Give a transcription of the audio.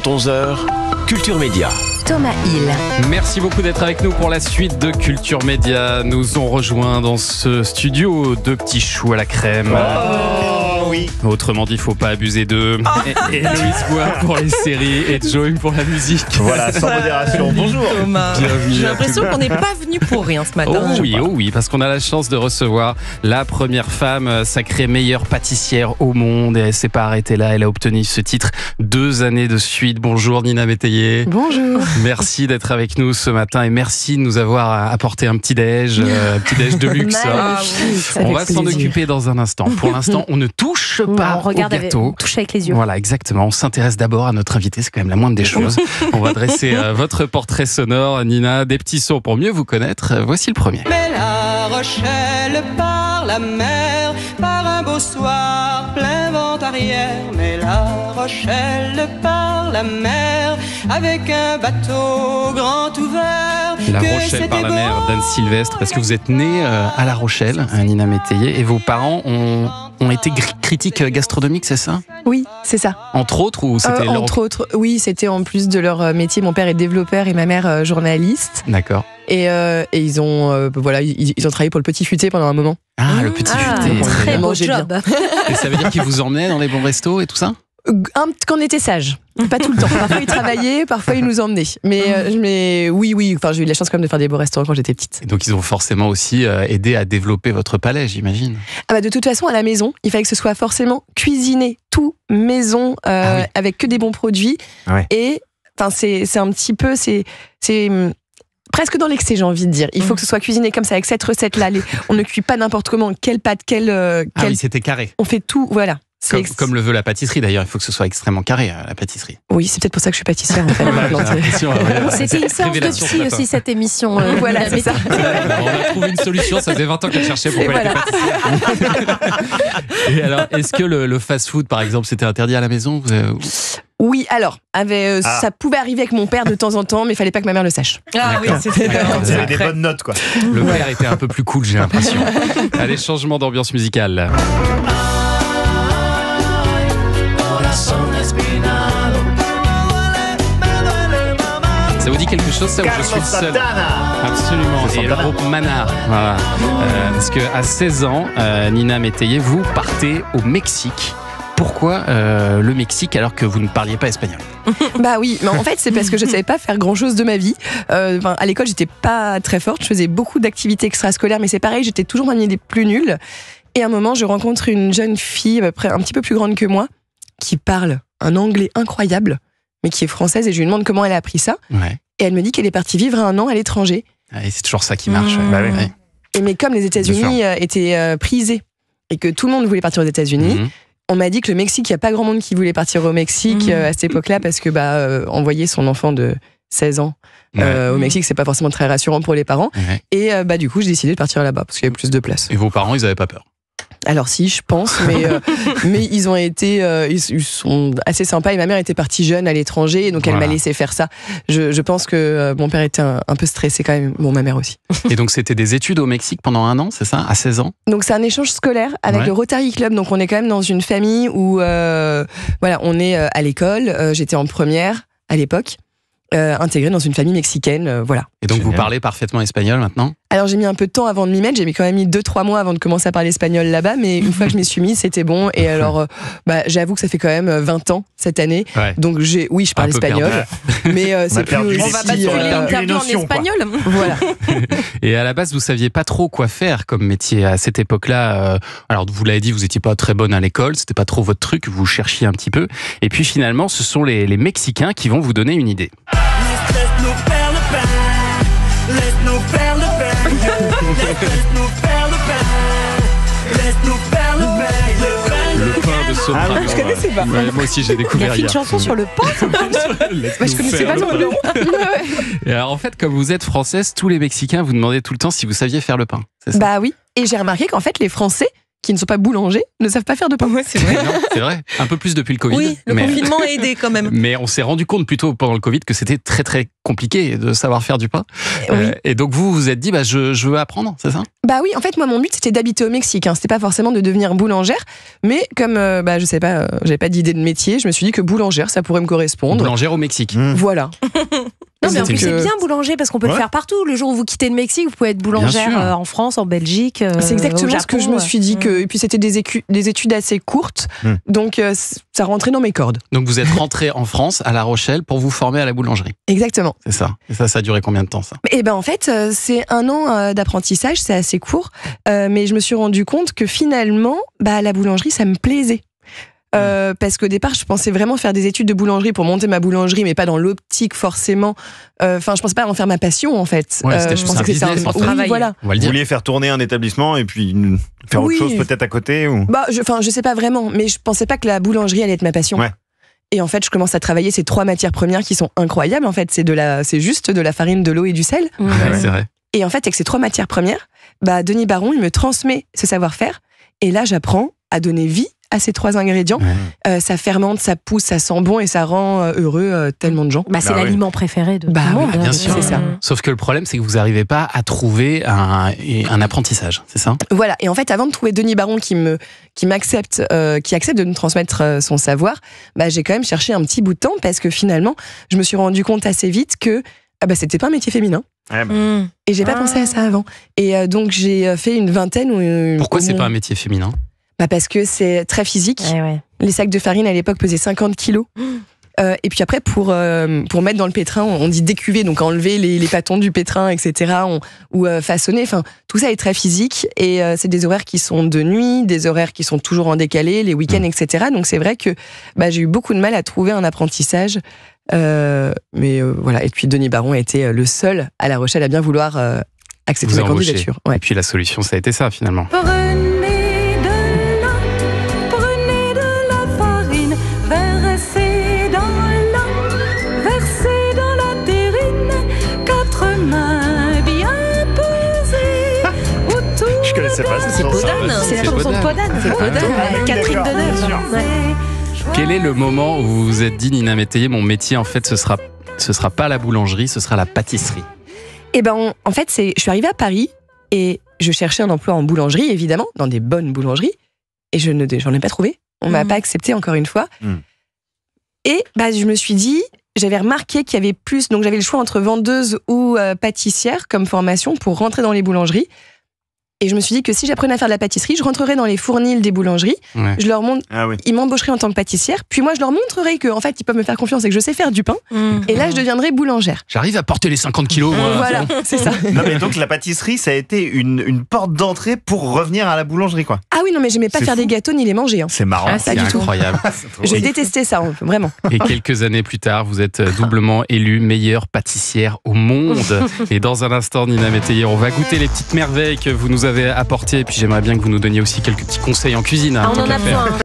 11h, Culture Média. Thomas Hill. Merci beaucoup d'être avec nous pour la suite de Culture Média. Nous ont rejoint dans ce studio deux petits choux à la crème. Oui. Autrement dit, il ne faut pas abuser d'eux. Et Loïs Bois pour les séries et Joey pour la musique. Voilà, sans modération. Bonjour. Thomas. Bienvenue J'ai à l'impression qu'on n'est pas venu pour rien ce matin. Oh oui, parce qu'on a la chance de recevoir la première femme sacrée meilleure pâtissière au monde. Et elle ne s'est pas arrêtée là. Elle a obtenu ce titre 2 années de suite. Bonjour Nina Métayer. Bonjour. Merci d'être avec nous ce matin et merci de nous avoir apporté un petit-déj de luxe. On va s'en occuper dans un instant. Pour l'instant, on ne touche pas au gâteau. Touche avec les yeux. Voilà, exactement. On s'intéresse d'abord à notre invité, c'est quand même la moindre des choses. On va dresser votre portrait sonore, Nina. Des petits sons pour mieux vous connaître. Voici le premier. Mais La Rochelle par la mer, par un beau soir, plein vent arrière. Mais La Rochelle par la mer, avec un bateau grand ouvert. La Rochelle par la mer d'Anne Sylvestre, parce que vous êtes née à La Rochelle, Nina Métayer, et vos parents ont été critiques gastronomiques, c'est ça ? Oui, c'est ça. Entre autres, ou c'était leur... Entre autres, oui, c'était en plus de leur métier. Mon père est développeur et ma mère journaliste. D'accord. Et ils ont ils ont travaillé pour le Petit Futé pendant un moment. Ah, le Petit Futé. Très beau Mangeait job. Et ça veut dire qu'ils vous emmenaient dans les bons restos et tout ça ? Quand on était sage, pas tout le temps. Parfois ils travaillaient, parfois ils nous emmenaient. Mais oui. Enfin, j'ai eu la chance quand même de faire des beaux restaurants quand j'étais petite. Et donc ils ont forcément aussi aidé à développer votre palais, j'imagine. Ah bah de toute façon, à la maison, il fallait que ce soit forcément cuisiné, tout maison, avec que des bons produits. Ouais. Et enfin, c'est un petit peu, c'est presque dans l'excès, j'ai envie de dire. Il faut que ce soit cuisiné comme ça, avec cette recette-là. On ne cuit pas n'importe comment. Quelle pâte, Ah oui, c'était carré. On fait tout, voilà. Comme le veut la pâtisserie d'ailleurs, il faut que ce soit extrêmement carré, la pâtisserie. Oui, c'est peut-être pour ça que je suis pâtissière en fait. C'était une séance de psy aussi cette émission. Voilà, c'est ça. On a trouvé une solution, ça faisait 20 ans qu'elle cherchait pourquoi elle était pâtissière. Et alors, est-ce que le fast-food par exemple, c'était interdit à la maison ? Oui, alors, ça pouvait arriver avec mon père de temps en temps, mais il fallait pas que ma mère le sache. Ah oui, c'était Vous avez des bonnes notes, quoi. Le père était un peu plus cool, j'ai l'impression. Allez, changement d'ambiance musicale. Ça vous dit quelque chose, ça, où je suis le seul ? Absolument, et le groupe Maná. Voilà. Parce qu'à 16 ans, Nina Métayer, vous partez au Mexique. Pourquoi le Mexique alors que vous ne parliez pas espagnol ? Bah oui, mais en fait c'est parce que je ne savais pas faire grand chose de ma vie. À l'école j'étais pas très forte, je faisais beaucoup d'activités extrascolaires, mais c'est pareil, j'étais toujours parmi les plus nuls. Et à un moment je rencontre une jeune fille à peu près un petit peu plus grande que moi, qui parle un anglais incroyable, mais qui est française, et je lui demande comment elle a appris ça. Ouais. Et elle me dit qu'elle est partie vivre 1 an à l'étranger. Et c'est toujours ça qui marche. Bah oui. Ouais. Et mais comme les États-Unis étaient prisés et que tout le monde voulait partir aux États-Unis, on m'a dit que le Mexique, il n'y a pas grand monde qui voulait partir au Mexique à cette époque-là, parce que envoyer son enfant de 16 ans au Mexique, c'est pas forcément très rassurant pour les parents. Ouais. Et du coup, j'ai décidé de partir là-bas parce qu'il y avait plus de place. Et vos parents, ils n'avaient pas peur ? Alors si, je pense, mais ils ont été, ils sont assez sympas. Et ma mère était partie jeune à l'étranger, donc elle m'a laissé faire ça. Je pense que mon père était un peu stressé quand même. Bon, ma mère aussi. Et donc c'était des études au Mexique pendant 1 an, c'est ça, à 16 ans ? Donc c'est un échange scolaire avec le Rotary Club. Donc on est quand même dans une famille où, on est à l'école. J'étais en première à l'époque. Intégrée dans une famille mexicaine, voilà. Et donc vous parlez parfaitement espagnol maintenant ? Alors j'ai mis un peu de temps avant de m'y mettre, j'ai quand même mis 2-3 mois avant de commencer à parler espagnol là-bas, mais une fois que je m'y suis mise, c'était bon. Et alors, j'avoue que ça fait quand même 20 ans cette année, donc je parle espagnol, mais c'est plus aussi... On va basculer l'interview en espagnol. Voilà. Et à la base, vous saviez pas trop quoi faire comme métier à cette époque-là. Alors vous l'avez dit, vous étiez pas très bonne à l'école, c'était pas trop votre truc, vous cherchiez un petit peu. Et puis finalement, ce sont les Mexicains qui vont vous donner une idée. Laisse-nous faire le pain, laisse-nous faire le pain, laisse-nous faire le pain, laisse-nous faire le pain, Le pain de soprano. Ah oui, je connaissais pas. Ouais, moi aussi, j'ai Il y découvert a fait une hier. chanson sur le pain. Je connaissais pas ton nom. Et alors en fait, comme vous êtes française, tous les Mexicains vous demandaient tout le temps si vous saviez faire le pain. C'est ça ? Bah oui, et j'ai remarqué qu'en fait les Français qui ne sont pas boulangers ne savent pas faire de pain. Ouais, c'est vrai. Non, c'est vrai. Un peu plus depuis le Covid. Oui, le confinement a aidé quand même. Mais on s'est rendu compte plutôt pendant le Covid que c'était très très compliqué de savoir faire du pain. Oui. Et donc vous vous êtes dit, je veux apprendre, c'est ça? Bah oui, en fait, moi, mon but, c'était d'habiter au Mexique. C'était pas forcément de devenir boulangère, mais comme, je sais pas, j'avais pas d'idée de métier, je me suis dit que boulangère, ça pourrait me correspondre. Boulangère au Mexique. Voilà. Non, mais en plus, C'était c'est bien boulanger parce qu'on peut le faire partout. Le jour où vous quittez le Mexique, vous pouvez être boulangère en France, en Belgique. C'est exactement au Japon, ce que je me suis dit. Et puis, c'était des études assez courtes, donc ça rentrait dans mes cordes. Donc vous êtes rentré en France, à La Rochelle, pour vous former à la boulangerie. Exactement. C'est ça. Et ça a duré combien de temps, ça? Et ben en fait, c'est 1 an d'apprentissage, c'est assez court, mais je me suis rendu compte que finalement, la boulangerie, ça me plaisait. Parce qu'au départ, je pensais vraiment faire des études de boulangerie pour monter ma boulangerie, mais pas dans l'optique forcément. Enfin, je pensais pas en faire ma passion en fait. Ouais, c'était je juste pensais un que c'était business, en fait. travail. Voilà. On va le Vous dire. vouliez faire tourner un établissement et puis faire autre chose peut-être à côté ou... Je sais pas vraiment, mais je pensais pas que la boulangerie allait être ma passion. Ouais. Et en fait, je commence à travailler ces 3 matières premières qui sont incroyables. En fait, c'est juste de la farine, de l'eau et du sel. Ouais, c'est vrai. Et en fait, avec ces 3 matières premières, Denis Baron, il me transmet ce savoir-faire. Et là, j'apprends à donner vie à ces 3 ingrédients. Ça fermente, ça pousse, ça sent bon et ça rend heureux tellement de gens. C'est l'aliment préféré de tout le monde. Bien sûr. C'est ça. Sauf que le problème, c'est que vous n'arrivez pas à trouver un apprentissage, c'est ça? Voilà. Et en fait, avant de trouver Denis Baron qui accepte de me transmettre son savoir, j'ai quand même cherché un petit bout de temps parce que finalement, je me suis rendu compte assez vite que c'était pas un métier féminin. Et j'ai pas pensé à ça avant. Et donc j'ai fait une vingtaine. Pourquoi c'est pas un métier féminin? Parce que c'est très physique. Ouais. Les sacs de farine à l'époque pesaient 50 kilos. Et puis après, pour mettre dans le pétrin, on dit décuver, donc enlever les pâtons du pétrin, etc. Ou façonner. Enfin, tout ça est très physique. Et c'est des horaires qui sont de nuit, des horaires qui sont toujours en décalé, les week-ends, etc. Donc c'est vrai que j'ai eu beaucoup de mal à trouver un apprentissage. Mais voilà. Et puis Denis Baron a été le seul à La Rochelle à bien vouloir accepter ma candidature. Ouais. Et puis la solution, ça a été ça finalement. C'est pas C'est Podane. C'est la chanson de Podane. C'est Podane. Catherine Deneuve. Quel est le moment où vous vous êtes dit, Nina Métayer, mon métier en fait ce sera pas la boulangerie, ce sera la pâtisserie? Et en fait, je suis arrivée à Paris et je cherchais un emploi en boulangerie, évidemment, dans des bonnes boulangeries, et j'en ai pas trouvé. On m'a pas accepté encore une fois. Et je me suis dit, j'avais remarqué qu'il y avait plus, donc j'avais le choix entre vendeuse ou pâtissière comme formation pour rentrer dans les boulangeries. Et je me suis dit que si j'apprenais à faire de la pâtisserie, je rentrerais dans les fournils des boulangeries. Ouais. Je leur montre, ils m'embaucheraient en tant que pâtissière. Puis moi, je leur montrerais que, en fait, ils peuvent me faire confiance et que je sais faire du pain. Et là, je deviendrai boulangère. J'arrive à porter les 50 kilos, moi. Voilà, c'est ça. Non mais donc la pâtisserie, ça a été une porte d'entrée pour revenir à la boulangerie, quoi. Ah oui, non, mais j'aimais pas C'est faire fou. des gâteaux ni les manger. C'est marrant. C'est du tout. incroyable. Je détestais ça, vraiment. Et quelques années plus tard, vous êtes doublement élue meilleure pâtissière au monde. Et dans un instant, Nina Métayer, on va goûter les petites merveilles que vous nous avez apportées. Et puis j'aimerais bien que vous nous donniez aussi quelques petits conseils en cuisine. On en a besoin.